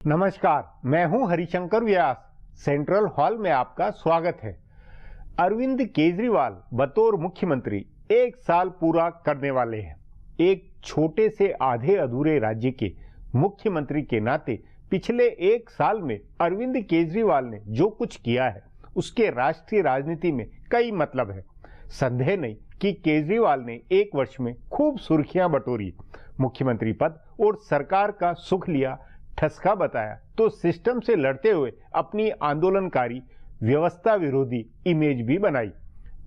नमस्कार, मैं हूं हरिशंकर व्यास। सेंट्रल हॉल में आपका स्वागत है। अरविंद केजरीवाल बतौर मुख्यमंत्री 1 साल पूरा करने वाले हैं। एक छोटे से आधे अधूरे राज्य के मुख्यमंत्री के नाते पिछले 1 साल में अरविंद केजरीवाल ने जो कुछ किया है उसके राष्ट्रीय राजनीति में कई मतलब है। संदेह नहीं कि केजरीवाल ने 1 वर्ष में खूब सुर्खियां बटोरी, मुख्यमंत्री पद और सरकार का सुख लिया, ठसका बताया तो सिस्टम से लड़ते हुए अपनी आंदोलनकारी व्यवस्था विरोधी इमेज भी बनाई।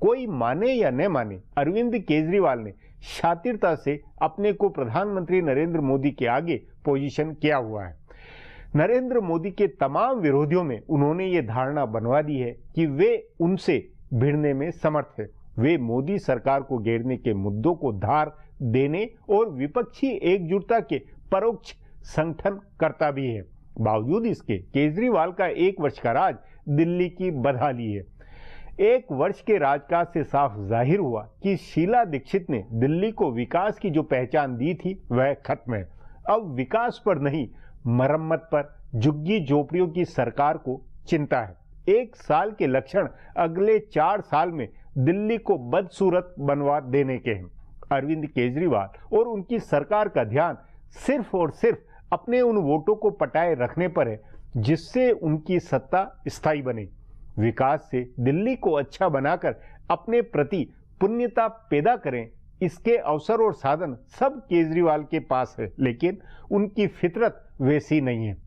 कोई माने या न माने, अरविंद केजरीवाल ने शातिरता से अपने को प्रधानमंत्री नरेंद्र मोदी के आगे पोजीशन किया हुआ है। नरेंद्र मोदी के तमाम विरोधियों में उन्होंने ये धारणा बनवा दी है कि वे उनसे भिड़ने में समर्थ है। वे मोदी सरकार को घेरने के मुद्दों को धार देने और विपक्षी एकजुटता के परोक्ष संगठन करता भी है। बावजूद इसके केजरीवाल का 1 वर्ष का राज दिल्ली की बदहाली है। 1 वर्ष के राजकाज से साफ जाहिर हुआ कि शीला दीक्षित ने दिल्ली को विकास की जो पहचान दी थी वह खत्म है। अब विकास पर नहीं, मरम्मत पर झुग्गी झोपड़ियों की सरकार को चिंता है। 1 साल के लक्षण अगले 4 साल में दिल्ली को बदसूरत बनवा देने के हैं। अरविंद केजरीवाल और उनकी सरकार का ध्यान सिर्फ और सिर्फ अपने उन वोटों को पटाए रखने पर है जिससे उनकी सत्ता स्थायी बने। विकास से दिल्ली को अच्छा बनाकर अपने प्रति पुण्यता पैदा करें, इसके अवसर और साधन सब केजरीवाल के पास है, लेकिन उनकी फितरत वैसी नहीं है।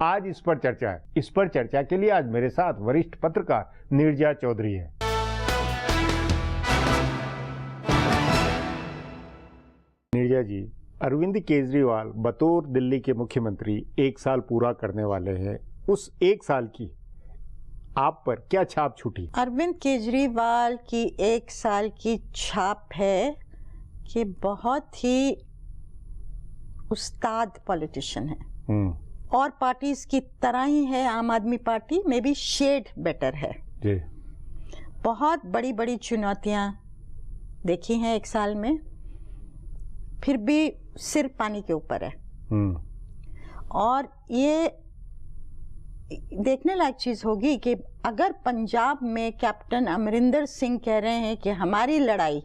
आज इस पर चर्चा है। इस पर चर्चा के लिए आज मेरे साथ वरिष्ठ पत्रकार नीरजा चौधरी है। नीरजा जी, अरविंद केजरीवाल बतौर दिल्ली के मुख्यमंत्री 1 साल पूरा करने वाले हैं। उस 1 साल की आप पर क्या छाप छूटी? अरविंद केजरीवाल की 1 साल की छाप है कि बहुत ही उस्ताद पॉलिटिशियन है और पार्टीज की तरह ही है। आम आदमी पार्टी में भी शेड बेटर है जी। बहुत बड़ी बड़ी चुनौतियां देखी हैं 1 साल में, फिर भी सिर पानी के ऊपर है। और ये देखने लायक चीज होगी कि अगर पंजाब में कैप्टन अमरिंदर सिंह कह रहे हैं कि हमारी लड़ाई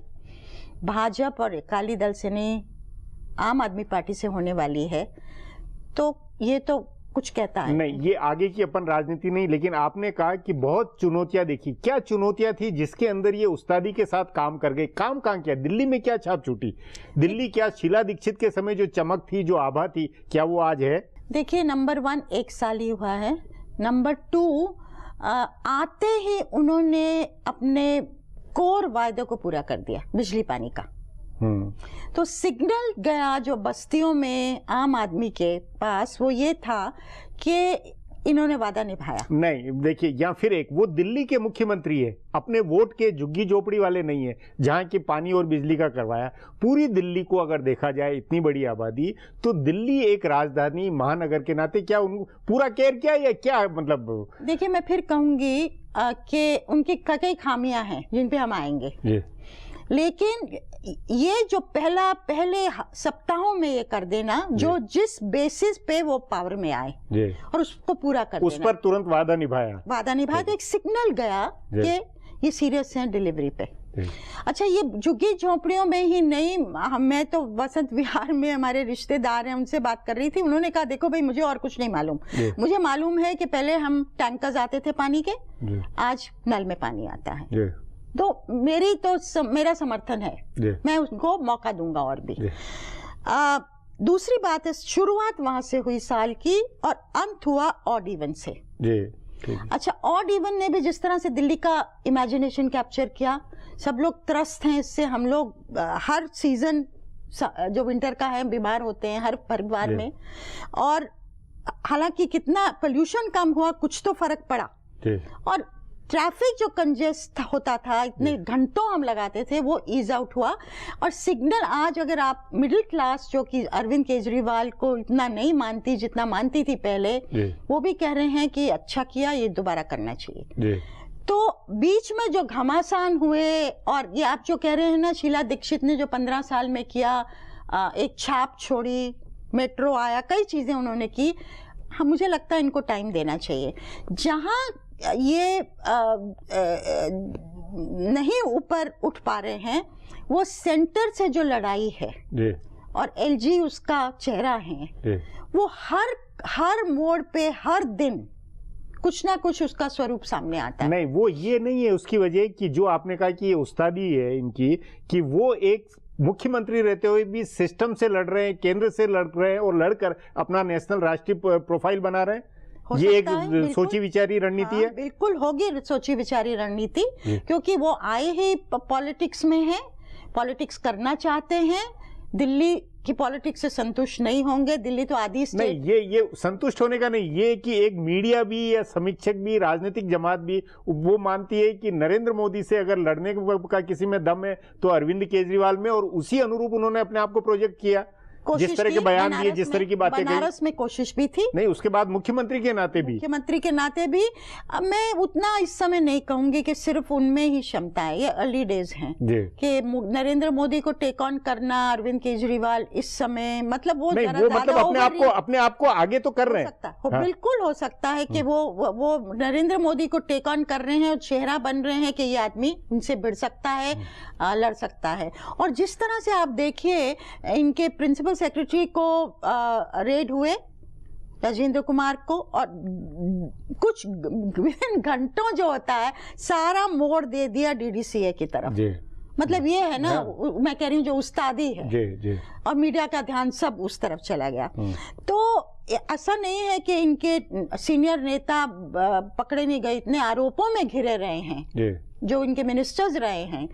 भाजपा और अकाली दल से नहीं, आम आदमी पार्टी से होने वाली है, तो ये तो कुछ कहता है नहीं। ये आगे की अपन राजनीति नहीं, लेकिन आपने कहा कि बहुत चुनौतियां देखी। क्या चुनौतियां थी जिसके अंदर ये उस्तादी के साथ काम कर गए? काम कहाँ किया? दिल्ली में क्या छाप छूटी? दिल्ली क्या शीला दीक्षित के समय जो चमक थी, जो आभा थी, क्या वो आज है? देखिए, नंबर 1 1 साल ही हुआ है। नंबर 2 आते ही उन्होंने अपने कोर वायदे को पूरा कर दिया, बिजली पानी का। तो सिग्नल गया जो बस्तियों में आम आदमी के पास, वो ये था कि इन्होंने वादा निभाया। नहीं, देखिए, या फिर एक वो दिल्ली के मुख्यमंत्री है, अपने वोट के झुग्गी झोपड़ी वाले नहीं है, जहां की पानी और बिजली का करवाया। पूरी दिल्ली को अगर देखा जाए, इतनी बड़ी आबादी, तो दिल्ली एक राजधानी महानगर के नाते क्या पूरा केयर किया या क्या? मतलब देखिए, मैं फिर कहूंगी कि उनकी कई खामियां हैं जिन पे हम आएंगे, लेकिन ये जो पहले सप्ताहों में ये कर देना, जो जिस बेसिस पे वो पावर में आए और उसको पूरा कर देना, उस पर तुरंत वादा निभाया तो एक सिग्नल गया कि ये सीरियस हैं डिलीवरी पे। अच्छा, ये झुग्गी झोंपड़ियों में ही नहीं, मैं तो वसंत विहार में हमारे रिश्तेदार हैं, उनसे बात कर रही थी। उन्होंने कहा, देखो भाई, मुझे और कुछ नहीं मालूम, मुझे मालूम है कि पहले हम टैंकर्स आते थे पानी के, आज नल में पानी आता है। तो मेरा समर्थन है, मैं उसको मौका दूंगा और भी। दूसरी बात है, शुरुआत वहां से हुई साल की और अंत हुआ ऑड इवन से। अच्छा, ऑड इवन ने भी जिस तरह से दिल्ली का इमेजिनेशन कैप्चर किया, सब लोग त्रस्त हैं इससे। हम लोग हर सीजन जो विंटर का है बीमार होते हैं हर परिवार में, और हालांकि कितना पोल्यूशन कम हुआ, कुछ तो फर्क पड़ा। और ट्रैफिक जो कंजेस्ट होता था, इतने घंटों हम लगाते थे, वो ईज आउट हुआ। और सिग्नल आज अगर आप मिडिल क्लास, जो कि अरविंद केजरीवाल को इतना नहीं मानती जितना मानती थी पहले, वो भी कह रहे हैं कि अच्छा किया, ये दोबारा करना चाहिए। तो बीच में जो घमासान हुए, और ये आप जो कह रहे हैं ना, शीला दीक्षित ने जो 15 साल में किया, एक छाप छोड़ी, मेट्रो आया, कई चीजें उन्होंने की, हाँ, मुझे लगता है इनको टाइम देना चाहिए। जहाँ ये नहीं ऊपर उठ पा रहे हैं, वो सेंटर से जो लड़ाई है जी, और एलजी उसका चेहरा है जी, वो हर मोड़ पे हर दिन कुछ ना कुछ उसका स्वरूप सामने आता है। नहीं, वो ये नहीं है उसकी वजह कि जो आपने कहा कि ये उस्तादी है इनकी, कि वो एक मुख्यमंत्री रहते हुए भी सिस्टम से लड़ रहे हैं, केंद्र से लड़ रहे हैं और लड़कर अपना नेशनल राष्ट्रीय प्रोफाइल बना रहे हैं। ये एक सोची विचारी रणनीति है। बिल्कुल होगी सोची विचारी रणनीति, क्योंकि वो आए ही पॉलिटिक्स में हैं, पॉलिटिक्स करना चाहते हैं, दिल्ली की पॉलिटिक्स से संतुष्ट नहीं होंगे। दिल्ली तो आदि स्टेट नहीं, ये संतुष्ट होने का नहीं, ये कि एक मीडिया भी या समीक्षक भी, राजनीतिक जमात भी वो मानती है कि नरेंद्र मोदी से अगर लड़ने का किसी में दम है तो अरविंद केजरीवाल में, और उसी अनुरूप उन्होंने अपने आप को प्रोजेक्ट किया। जिस तरह के बयान दिए, जिस तरह की बातें कही, बनारस में कोशिश भी थी। नहीं, उसके बाद मुख्यमंत्री के नाते भी अब मैं उतना इस समय नहीं कहूंगी कि सिर्फ उनमें ही क्षमता है, ये अर्ली डेज हैं कि नरेंद्र मोदी को टेक ऑन करना अरविंद केजरीवाल इस समय, मतलब वो मतलब अपने आप को आगे तो कर रहे हैं। हाँ। बिल्कुल हो सकता है कि वो नरेंद्र मोदी को टेक ऑन कर रहे हैं और चेहरा बन रहे हैं कि ये आदमी इनसे भिड़ सकता है, लड़ सकता है। और जिस तरह से आप देखिए इनके प्रिंसिपल सेक्रेटरी को रेड हुए, राजेंद्र कुमार को, और कुछ घंटों जो होता है सारा मोड़ दे दिया डीडीसीए की तरफ जी। मतलब ये है ना, मैं कह रही हूँ जो उस्तादी है जी, जी। और मीडिया का ध्यान सब उस तरफ चला गया। तो ऐसा नहीं है कि इनके सीनियर नेता पकड़े नहीं गए, इतने आरोपों में घिरे रहे हैं जी। जो इनके मिनिस्टर्स रहे हैं,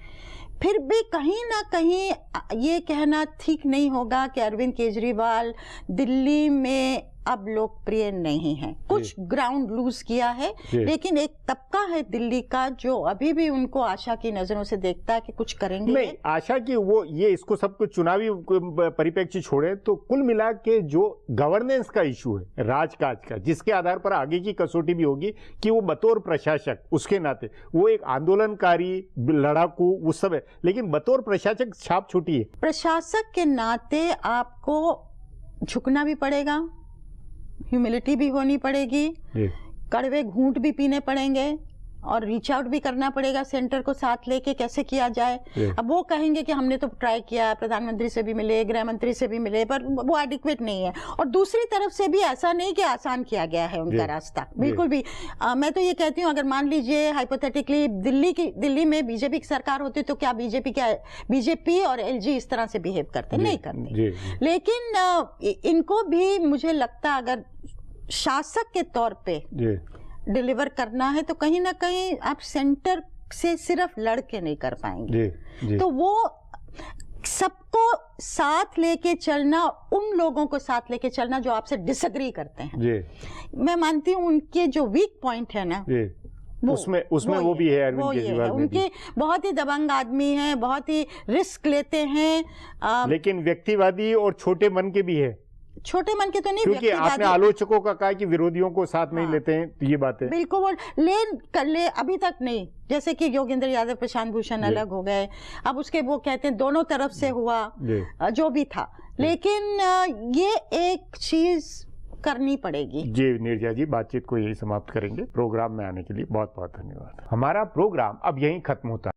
फिर भी कहीं ना कहीं ये कहना ठीक नहीं होगा कि अरविंद केजरीवाल दिल्ली में अब लोकप्रिय नहीं है। कुछ ग्राउंड लूज किया है, लेकिन एक तबका है दिल्ली का जो अभी भी उनको आशा की नजरों से देखता है कि कुछ करेंगे। नहीं, आशा की वो ये इसको सब कुछ चुनावी परिप्रेक्ष्य छोड़े तो कुल मिला के जो गवर्नेंस का इशू है, राजकाज का, जिसके आधार पर आगे की कसौटी भी होगी कि वो बतौर प्रशासक, उसके नाते वो एक आंदोलनकारी लड़ाकू वो सब है, लेकिन बतौर प्रशासक छाप छोटी है। प्रशासक के नाते आपको झुकना भी पड़ेगा, ह्यूमिलिटी भी होनी पड़ेगी, कड़वे घूंट भी पीने पड़ेंगे और रीच आउट भी करना पड़ेगा सेंटर को साथ लेके कैसे किया जाए। अब वो कहेंगे कि हमने तो ट्राई किया, प्रधानमंत्री से भी मिले, गृह मंत्री से भी मिले, पर वो एडिक्वेट नहीं है। और दूसरी तरफ से भी ऐसा नहीं कि आसान किया गया है उनका रास्ता, बिल्कुल भी। मैं तो ये कहती हूँ, अगर मान लीजिए हाइपोथेटिकली दिल्ली में बीजेपी की सरकार होती तो क्या बीजेपी और एलजी इस तरह से बिहेव करते? नहीं करते। लेकिन इनको भी मुझे लगता अगर शासक के तौर पे डिलीवर करना है तो कहीं ना कहीं आप सेंटर से सिर्फ लड़के नहीं कर पाएंगे। जी। तो वो सबको साथ लेके चलना, उन लोगों को साथ लेके चलना जो आपसे डिसएग्री करते हैं। जी। मैं मानती हूँ उनके जो वीक पॉइंट है ना, उसमें वो भी है अरविंद केजरीवाल। उनके बहुत ही दबंग आदमी हैं, बहुत ही रिस्क लेते हैं, लेकिन व्यक्तिवादी और छोटे मन के भी है। छोटे मन के तो नहीं, क्योंकि आपने आलोचकों का कहा कि विरोधियों को साथ नहीं लेते हैं, तो ये बात है। बिल्कुल ले अभी तक नहीं, जैसे कि योगेंद्र यादव, प्रशांत भूषण अलग हो गए, अब उसके वो कहते हैं दोनों तरफ से हुआ जो भी था, लेकिन ये एक चीज करनी पड़ेगी। जी नीरजा जी, बातचीत को यही समाप्त करेंगे। प्रोग्राम में आने के लिए बहुत बहुत धन्यवाद। हमारा प्रोग्राम अब यहीं खत्म होता है।